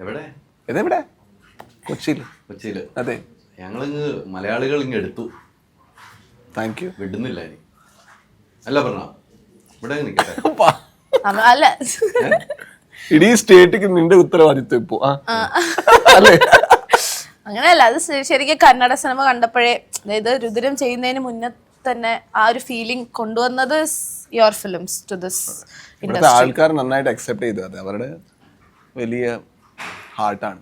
എവിടെ? ഇതെവിടെ? കൊച്ചിയിൽ. കൊച്ചിയില്. അതെ. ഞങ്ങളിങ്ങ് മലയാളികൾ ഇങ്ങ് എടുത്തു. Thank you. വിടുന്നില്ല ഇനി. അല്ല പറഞ്ഞ ഇവിടെ നിൽക്കട്ടെ. അല്ല ഇടീ സ്റ്റേറ്റിക്ക് നിന്റെ ഉത്തരവാദിത്വം ഇപ്പോ അല്ലേ? അങ്ങനെയല്ല, അത് ശരിക്കും കന്നഡ സിനിമ കണ്ടപ്പോഴേ, അതായത് രുദ്രം ചെയ്യുന്നതിന് മുന്നേ തന്നെ ആ ഒരു ഫീലിംഗ് കൊണ്ടുവന്നത് യുവർ ഫിലിംസ് ടു ദിസ് ഇവിടുത്തെ ആൾക്കാർ നന്നായിട്ട് അക്സെപ്റ്റ് ചെയ്തു. അത് അവരുടെ വലിയ ഹാർട്ടാണ്.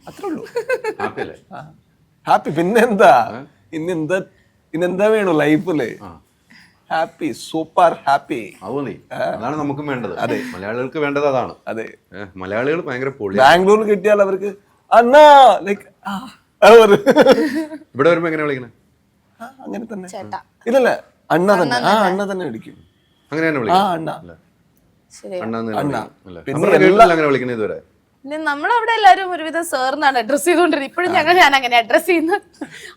അത്രേ ഉള്ളൂ. ഹാപ്പി അല്ലേ? ഹാപ്പി. പിന്നെന്താ? ഇന്നെന്താ വേണു ലൈഫില്? Happy, super happy. അതാണ് നമുക്കും വേണ്ടത്. അതെ, മലയാളികൾക്ക് വേണ്ടത് അതാണ്. അതെ, മലയാളികൾ ഭയങ്കര പൊളി. ബാംഗ്ലൂരിൽ കിട്ടിയാൽ അവർക്ക് അണ്ണാ ലൈക്ക് ഇവിടെ വരുമ്പോ എങ്ങനെ വിളിക്കണേ? അങ്ങനെ തന്നെ. ചേട്ടാ ഇല്ലല്ല, അണ്ണ തന്നെ. അണ്ണ തന്നെ വിളിക്കും. അങ്ങനെ തന്നെ അണ്ണ. അങ്ങനെ വിളിക്കണേ ഇതുവരെ. നമ്മളവിടെ എല്ലാരും ഒരുവിധം സാറിനാണ് അഡ്രസ് ചെയ്തോണ്ടിരുന്നത്. ഇപ്പോഴും ഞാൻ അങ്ങനെ അഡ്രസ് ചെയ്യുന്നു.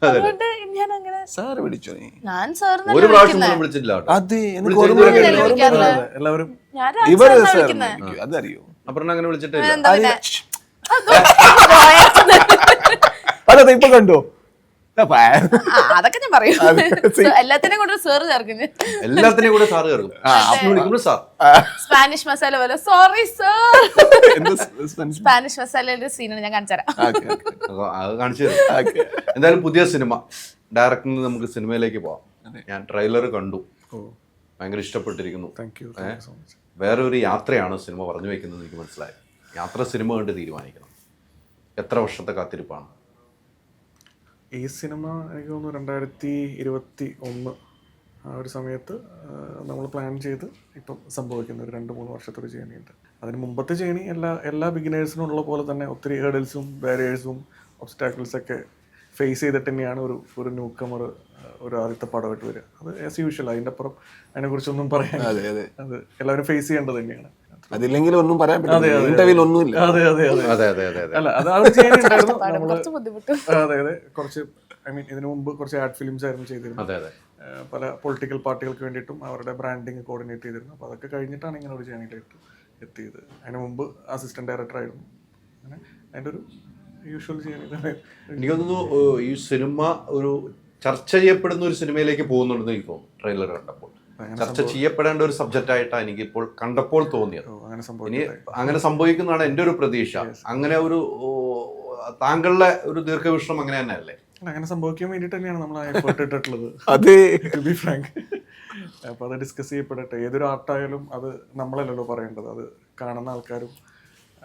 അതുകൊണ്ട് ഞാൻ അങ്ങനെ സാറ് വിളിച്ചോ? ഞാൻ സാറിന് ഒരു പ്രാവശ്യം പോലും വിളിച്ചിട്ടില്ല. അതെ, എല്ലാവരും അതറിയോ? അപ്പുറം അങ്ങനെ വിളിച്ചിട്ടില്ല. അതെ, ഇപ്പൊ കണ്ടോ? അതൊക്കെ ഞാൻ പറയും. എല്ലാത്തിനെയും കൂടെ സാറ് ചേർക്കുന്നു. എല്ലാത്തിനെയും കൂടെ സാറ് ചേർക്കും. സ്പാനിഷ് മസാല പോലെ സോറി സാർ. സ്പാനിഷ് മസാലയുടെ സീനാണ് ഞാൻ കാണിച്ചുതരാം. അത് കാണിച്ചു തരാം. എന്തായാലും പുതിയ സിനിമ ഡയറക്ടറിന് നമുക്ക് സിനിമയിലേക്ക് പോവാം. ഞാൻ ട്രെയിലർ കണ്ടു, ഭയങ്കര ഇഷ്ടപ്പെട്ടിരിക്കുന്നു. വേറെ ഒരു യാത്രയാണ് സിനിമ പറഞ്ഞു വെക്കുന്നത് എനിക്ക് മനസ്സിലായി. യാത്ര സിനിമ കണ്ട് തീരുമാനിക്കണം. എത്ര വർഷത്തെ കാത്തിരിപ്പാണ് ഈ സിനിമ? എനിക്ക് തോന്നുന്നു 2021 ആ ഒരു സമയത്ത് നമ്മൾ പ്ലാൻ ചെയ്ത് ഇപ്പം സംഭവിക്കുന്ന ഒരു 2-3 വർഷത്തെ ഒരു ജേണിയുണ്ട്. അതിന് മുമ്പത്തെ ജേണി എല്ലാ ബിഗിനേഴ്സിനും ഉള്ള പോലെ തന്നെ ഒത്തിരി ഹേർഡിൽസും ബാരിയേഴ്സും ഒബ്സ്റ്റാക്കിൾസൊക്കെ ഫേസ് ചെയ്തിട്ട് തന്നെയാണ് ഒരു ന്യൂ കമർ ഒരു ആദ്യത്തെ പടമായിട്ട് വരിക. അത് ആസ് യൂഷ്വൽ. അതിൻ്റെ അപ്പുറം അതിനെക്കുറിച്ചൊന്നും പറയാൻ, അത് എല്ലാവരും ഫേസ് ചെയ്യേണ്ടത് തന്നെയാണ്. അതില്ലെങ്കിൽ ഒന്നും പറയാൻ പറ്റില്ല. ഇന്റർവ്യൂവിൽ ഒന്നുമില്ല. അല്ല, അത് ആ ഒരു ജേണി ഉണ്ടായിരുന്നു. അതെ, കുറച്ച് ഇതിനു മുമ്പ് കുറച്ച് ആഡ് ഫിലിംസ് ആയിരുന്നു ചെയ്തിരുന്നത്. പല പൊളിറ്റിക്കൽ പാർട്ടികൾക്ക് വേണ്ടിയിട്ടും അവരുടെ ബ്രാൻഡിങ് കോർഡിനേറ്റ് ചെയ്തിരുന്നു. അപ്പോൾ അതൊക്കെ കഴിഞ്ഞിട്ടാണ് ഇങ്ങനെ ഒരു ജേണിയിലേക്ക് എത്തിയത്. അതിന് മുമ്പ് അസിസ്റ്റന്റ് ഡയറക്ടർ ആയിരുന്നു. അങ്ങനെ അതിൻ്റെ ഒരു യൂഷ്വൽ ജേണി തന്നെ. എനിക്ക് തോന്നുന്നു ഈ സിനിമ ഒരു ചർച്ച ചെയ്യപ്പെടുന്ന ഒരു സിനിമയിലേക്ക് പോകുന്നുണ്ടെന്ന് എനിക്ക് തോന്നുന്നു. ട്രെയിലർ കണ്ടപ്പോൾ ചർച്ച ചെയ്യപ്പെടേണ്ട ഒരു സബ്ജക്റ്റ് ആയിട്ടാണ് എനിക്ക് ഇപ്പോൾ കണ്ടപ്പോൾ തോന്നിയത്. ഇനി അങ്ങനെ സംഭവിക്കുന്നതാണ് എൻ്റെ ഒരു പ്രതീക്ഷ. അങ്ങനെ ഒരു താങ്കളുടെ ഒരു ദീർഘവീക്ഷണം അങ്ങനെ തന്നെ അല്ലേ? അങ്ങനെ സംഭവിക്കാൻ വേണ്ടിയിട്ട് തന്നെയാണ് നമ്മൾ എഫേർട്ട് ഇട്ടിട്ടുള്ളത്. To be frank. അപ്പോൾ അത് ഡിസ്കസ് ചെയ്യപ്പെടട്ടെ. ഏതൊരു ആർട്ടായാലും അത് നമ്മളല്ലല്ലോ പറയേണ്ടത്, അത് കാണുന്ന ആൾക്കാരും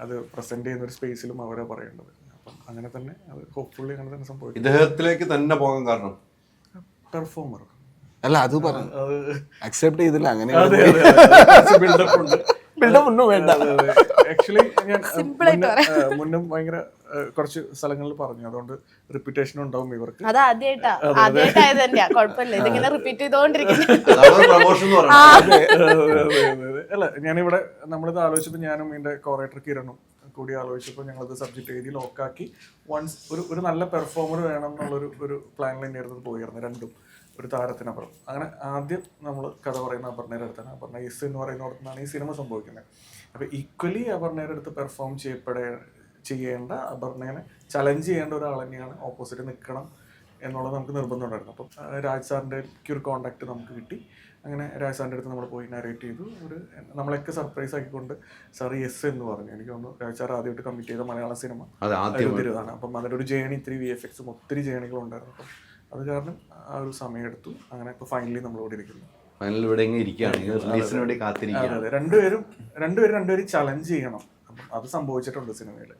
അത് പ്രസന്റ് ചെയ്യുന്ന ഒരു സ്പേസിലും അവരെ പറയേണ്ടത്. അപ്പം അങ്ങനെ തന്നെ അത് ഹോപ്പ്ഫുള്ളി അങ്ങനെ തന്നെ സംഭവിക്കും. ഇദ്ദേഹത്തിലേക്ക് തന്നെ പോകാൻ കാരണം പെർഫോമർ അല്ല, അത് അക്സെപ്റ്റ് ചെയ്തില്ല. അങ്ങനെ ആക്ച്വലി ഞാൻ മുന്നും ഭയങ്കര കുറച്ച് സ്ഥലങ്ങളിൽ പറഞ്ഞു. അതുകൊണ്ട് റിപ്പീറ്റേഷൻ ഉണ്ടാവും ഇവർക്ക്. അല്ല, ഞാനിവിടെ നമ്മളിത് ആലോചിച്ചപ്പോൾ ഞാനും ഇതിന്റെ കോറേറ്റർ കിരണും കൂടി ആലോചിച്ചപ്പോൾ ഞങ്ങളത് സബ്ജക്റ്റ് എഴുതി ലോക്കാക്കി. വൺസ് ഒരു നല്ല പെർഫോമർ വേണം എന്നുള്ളൊരു പ്ലാനിൽ തന്നെയായിരുന്നു പോയിരുന്നു. രണ്ടും ഒരു താരത്തിനപ്പുറം. അങ്ങനെ ആദ്യം നമ്മൾ കഥ പറയുന്ന അപർണയുടെ അടുത്താണ്. അപർണ എസ് എന്ന് പറയുന്നിടത്താണ് ഈ സിനിമ സംഭവിക്കുന്നത്. അപ്പോൾ ഈക്വലി അപർണയുടെ അടുത്ത് പെർഫോം ചെയ്യേണ്ട, അപർണയെ ചലഞ്ച് ചെയ്യേണ്ട ഒരാൾ തന്നെയാണ് ഓപ്പോസിറ്റ് നിൽക്കണം എന്നുള്ളത് നമുക്ക് നിർബന്ധമുണ്ടായിരുന്നു. അപ്പം രാജ് സാറിൻ്റെ ഒരു കോണ്ടാക്ട് നമുക്ക് കിട്ടി. അങ്ങനെ രാജ് സാറിൻ്റെ അടുത്ത് നമ്മൾ പോയി നരേറ്റ് ചെയ്തു. നമ്മളൊക്കെ സർപ്രൈസ് ആക്കിക്കൊണ്ട് സാർ യെസ് എന്ന് പറഞ്ഞു. എനിക്ക് തോന്നുന്നു രാജ് സാർ ആദ്യമായിട്ട് കമ്മിറ്റ് ചെയ്ത മലയാള സിനിമ തിരുതാണ്. അപ്പം അതിൻ്റെ ഒരു ജേണി, ഇത്തിരി VFX ഒത്തിരി ജേണികളുണ്ടായിരുന്നു. അപ്പം അത് കാരണം ആ ഒരു സമയം എടുത്തു. അങ്ങനെ ഇപ്പോൾ ഫൈനലി നമ്മളിവിടെ ഇരിക്കുന്നു. രണ്ടുപേരും ചലഞ്ച് ചെയ്യണം. അപ്പം അത് സംഭവിച്ചിട്ടുണ്ട് സിനിമയിൽ.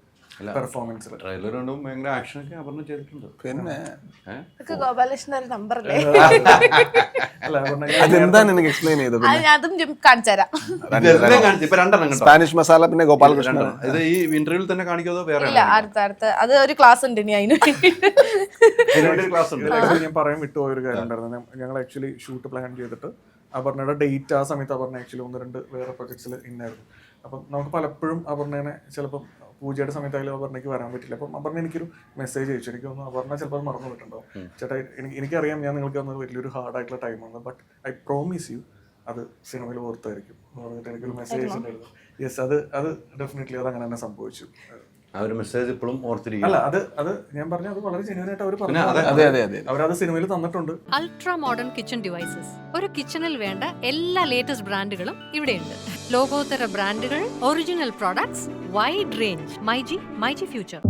പെർഫോമൻസിൽ പിന്നെ ഗോപാലകൃഷ്ണൻ നമ്പർ സ്പാനിഷ് മസാല പിന്നെ ഗോപാലകൃഷ്ണൻ. ഇത് ഈ ഇന്റർവ്യൂവിൽ തന്നെ കാണിക്കാതോ വേറെ? അടുത്ത അത് ഒരു ക്ലാസ് ഉണ്ട് ഇനി അതിന് ക്ലാസ് ഉണ്ട്. ഞാൻ പറയാൻ വിട്ടുപോയ ഒരു കാര്യം ഉണ്ടായിരുന്നു. ഞങ്ങൾ ആക്ച്വലി ഷൂട്ട് പ്ലാൻ ചെയ്തിട്ട് അപർണയുടെ ഡേറ്റ് ആ സമയത്ത് അപർണ ആക്ച്വലി 1-2 വേറെ പ്രൊജക്ട്സിൽ ഇന്നായിരുന്നു. അപ്പം നമുക്ക് പലപ്പോഴും അപർണേനെ ചിലപ്പം പൂജയുടെ സമയത്തായാലും അപർണയ്ക്ക് വരാൻ പറ്റില്ല. അപ്പം അപർണ എനിക്കൊരു മെസ്സേജ് അയച്ചു. എനിക്ക് തോന്നുന്നു അപർണ ചിലപ്പോൾ മറന്നു പോയിട്ടുണ്ടാവും. ചേട്ടാ, എനിക്കറിയാം ഞാൻ നിങ്ങൾക്ക് തന്നത് വലിയൊരു ഹാർഡായിട്ടുള്ള ടൈമാണ്. ബട്ട് ഐ പ്രോമിസ് യു അത് സിനിമയിൽ ഓർത്തായിരിക്കും പറഞ്ഞിട്ട് എനിക്കൊരു മെസ്സേജ് ഉണ്ടായിരുന്നു. യെസ്, അത് ഡെഫിനറ്റ്ലി അത് അങ്ങനെ തന്നെ സംഭവിച്ചു. ആ ഒരു മെസ്സേജ് ഇപ്പോഴും ഓർത്തിരിക്കും. അല്ല, അത് ഞാൻ പറഞ്ഞു, അത് വളരെ ജെന്യൂനായിട്ട് അവർ പറഞ്ഞു. അതെ അതെ അതെ അവരത് സിനിമയിൽ തന്നിട്ടുണ്ട്. Ultra modern kitchen devices. ഒരു കിച്ചണിൽ വേണ്ട എല്ലാ ലേറ്റസ്റ്റ് ബ്രാൻഡുകളും ഇവിടെയുണ്ട്. ലോകോത്തര ബ്രാൻഡുകൾ, original products, wide range. MyG future.